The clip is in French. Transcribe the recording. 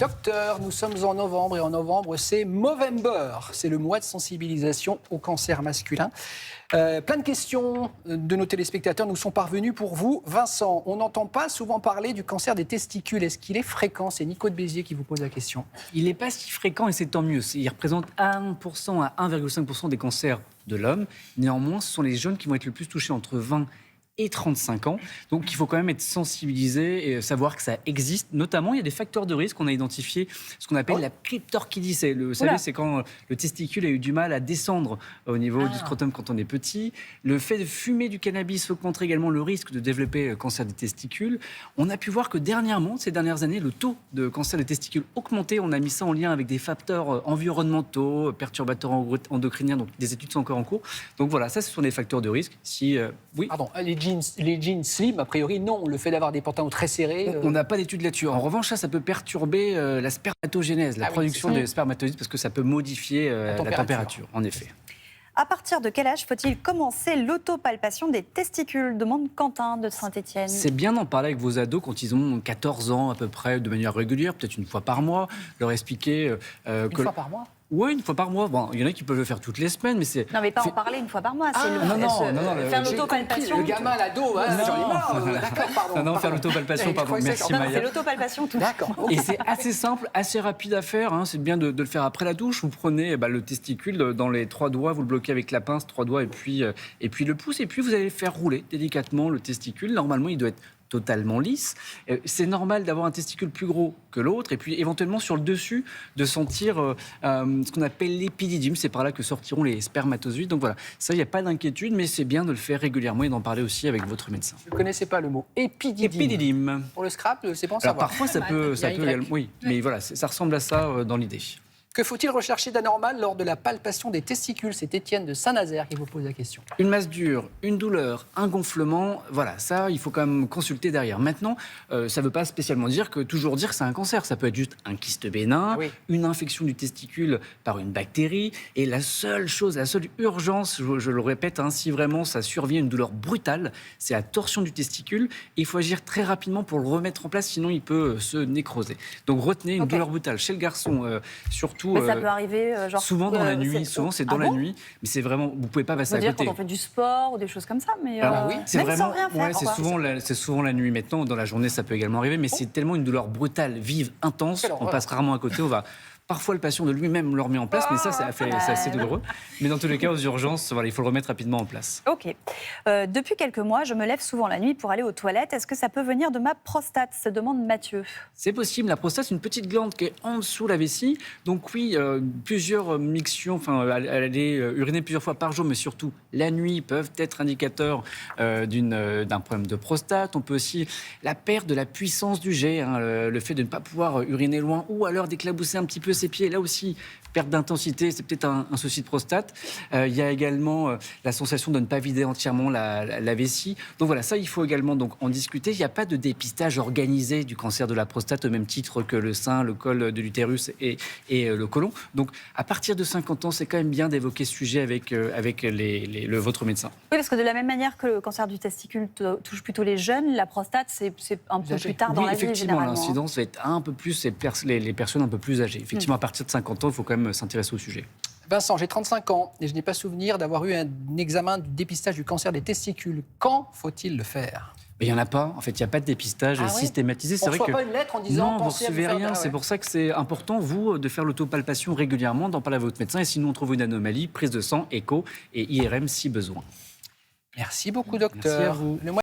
Docteur, nous sommes en novembre et en novembre, c'est Movember. C'est le mois de sensibilisation au cancer masculin. Plein de questions de nos téléspectateurs nous sont parvenues pour vous. Vincent, on n'entend pas souvent parler du cancer des testicules. Est-ce qu'il est fréquent? C'est Nico de Béziers qui vous pose la question. Il n'est pas si fréquent et c'est tant mieux. Il représente 1% à 1,5% des cancers de l'homme. Néanmoins, ce sont les jeunes qui vont être le plus touchés entre 20 et 35 ans. Donc, il faut quand même être sensibilisé et savoir que ça existe. Notamment, il y a des facteurs de risque qu'on a identifiés, ce qu'on appelle la cryptorchidie. Vous savez, c'est quand le testicule a eu du mal à descendre au niveau du scrotum quand on est petit. Le fait de fumer du cannabis augmente également le risque de développer le cancer des testicules. On a pu voir que dernièrement, ces dernières années, le taux de cancer des testicules augmentait. On a mis ça en lien avec des facteurs environnementaux, perturbateurs endocriniens. Donc, des études sont encore en cours. Donc voilà, ça, ce sont des facteurs de risque. Oui. Pardon, les jeans slim, a priori, non. Le fait d'avoir des pantalons très serrés... On n'a pas d'études là-dessus. En revanche, ça peut perturber la spermatogénèse, la production des spermatozoïdes, parce que ça peut modifier la température, en effet. À partir de quel âge faut-il commencer l'autopalpation des testicules? Demande Quentin de Saint-Étienne. C'est bien d'en parler avec vos ados quand ils ont 14 ans à peu près, de manière régulière, peut-être une fois par mois, leur expliquer... Une fois par mois? Oui, une fois par mois. Bon, il y en a qui peuvent le faire toutes les semaines, mais c'est... Non, mais pas en parler une fois par mois. C'est faire j'ai l'autopalpation. Le gamin, l'ado, j'en ai marre. D'accord, pardon. Non, faire l'autopalpation, pardon. Merci, Maya. C'est l'autopalpation, tout. D'accord. Et c'est assez simple, assez rapide à faire. C'est bien de le faire après la douche. Vous prenez le testicule dans les 3 doigts, vous le bloquez avec la pince, 3 doigts, et puis le pouce. Et puis vous allez le faire rouler délicatement le testicule. Normalement, il doit être totalement lisse. C'est normal d'avoir un testicule plus gros que l'autre et puis éventuellement sur le dessus de sentir ce qu'on appelle l'épididyme. C'est par là que sortiront les spermatozoïdes. Donc voilà, ça, il n'y a pas d'inquiétude, mais c'est bien de le faire régulièrement et d'en parler aussi avec votre médecin. Je ne connaissais pas le mot épididyme. Épididyme. Pour le scrap, c'est bon à Alors savoir. parfois, ça peut également... Oui, mais voilà, ça ressemble à ça dans l'idée. Que faut-il rechercher d'anormal lors de la palpation des testicules? C'est Étienne de Saint-Nazaire qui vous pose la question. Une masse dure, une douleur, un gonflement, voilà, ça, il faut quand même consulter derrière. Maintenant, ça ne veut pas spécialement toujours dire que c'est un cancer. Ça peut être juste un kyste bénin, une infection du testicule par une bactérie. Et la seule urgence, je le répète, si vraiment ça survient une douleur brutale, c'est la torsion du testicule. Et il faut agir très rapidement pour le remettre en place, sinon il peut se nécroser. Donc retenez une douleur brutale. Chez le garçon, surtout... Mais ça peut arriver souvent dans la nuit. Souvent, c'est dans la nuit. Mais c'est vraiment... Vous ne pouvez pas passer à côté. Quand on fait du sport ou des choses comme ça. Mais c'est même vraiment, sans rien faire. c'est souvent la nuit maintenant. Dans la journée, ça peut également arriver. Mais c'est tellement une douleur brutale, vive, intense. On passe rarement à côté. Parfois, le patient de lui-même le remet en place, mais ça, c'est assez douloureux. Mais dans tous les cas, aux urgences, il faut le remettre rapidement en place. Ok. Depuis quelques mois, je me lève souvent la nuit pour aller aux toilettes. Est-ce que ça peut venir de ma prostate, se demande Mathieu. C'est possible. La prostate, c'est une petite glande qui est en dessous de la vessie. Donc oui, plusieurs mictions, aller uriner plusieurs fois par jour, mais surtout la nuit, peuvent être indicateurs d'un problème de prostate. On peut aussi la perte de la puissance du jet, le fait de ne pas pouvoir uriner loin ou alors d'éclabousser un petit peu ses pieds, là aussi, perte d'intensité, c'est peut-être un souci de prostate. Il y a également la sensation de ne pas vider entièrement la vessie. Donc voilà, ça, il faut également en discuter. Il n'y a pas de dépistage organisé du cancer de la prostate au même titre que le sein, le col de l'utérus et le côlon. Donc à partir de 50 ans, c'est quand même bien d'évoquer ce sujet avec votre médecin. Oui, parce que de la même manière que le cancer du testicule touche plutôt les jeunes, la prostate, c'est un peu plus tard dans la vie, effectivement, généralement. l'incidence va être un peu plus les personnes un peu plus âgées. Effectivement, à partir de 50 ans, il faut quand même s'intéresser au sujet. Vincent, j'ai 35 ans et je n'ai pas souvenir d'avoir eu un examen du dépistage du cancer des testicules. Quand faut-il le faire? Il n'y en a pas. En fait, il n'y a pas de dépistage systématisé. On ne reçoit pas une lettre en disant... Non, vous ne recevez rien. C'est pour ça que c'est important, vous, de faire l'autopalpation régulièrement, d'en parler à votre médecin. Et sinon, on trouve une anomalie, prise de sang, écho et IRM si besoin. Merci beaucoup, docteur. Merci à vous.